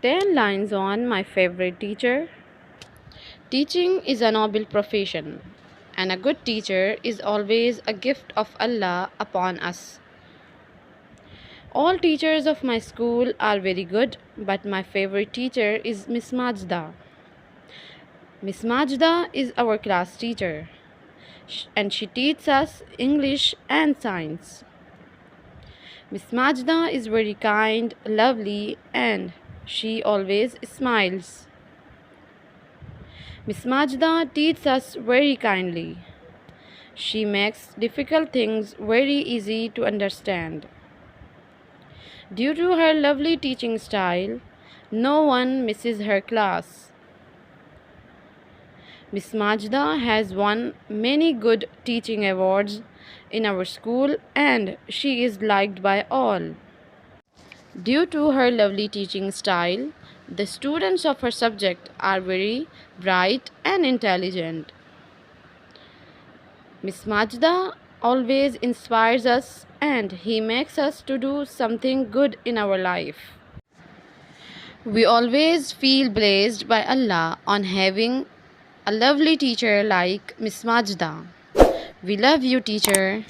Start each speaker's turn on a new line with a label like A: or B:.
A: 10 lines on my favorite teacher. Teaching is a noble profession, and a good teacher is always a gift of Allah upon us. All teachers of my school are very good, but my favorite teacher is Miss Majda. Miss Majda is our class teacher, and she teaches us English and science. Miss Majda is very kind, lovely, and she always smiles. Miss Majda teaches us very kindly. She makes difficult things very easy to understand. Due to her lovely teaching style, no one misses her class. Miss Majda has won many good teaching awards in our school and she is liked by all. Due to her lovely teaching style, the students of her subject are very bright and intelligent. Miss Majda always inspires us and he makes us to do something good in our life. We always feel blessed by Allah on having a lovely teacher like Miss Majda. We love you, teacher.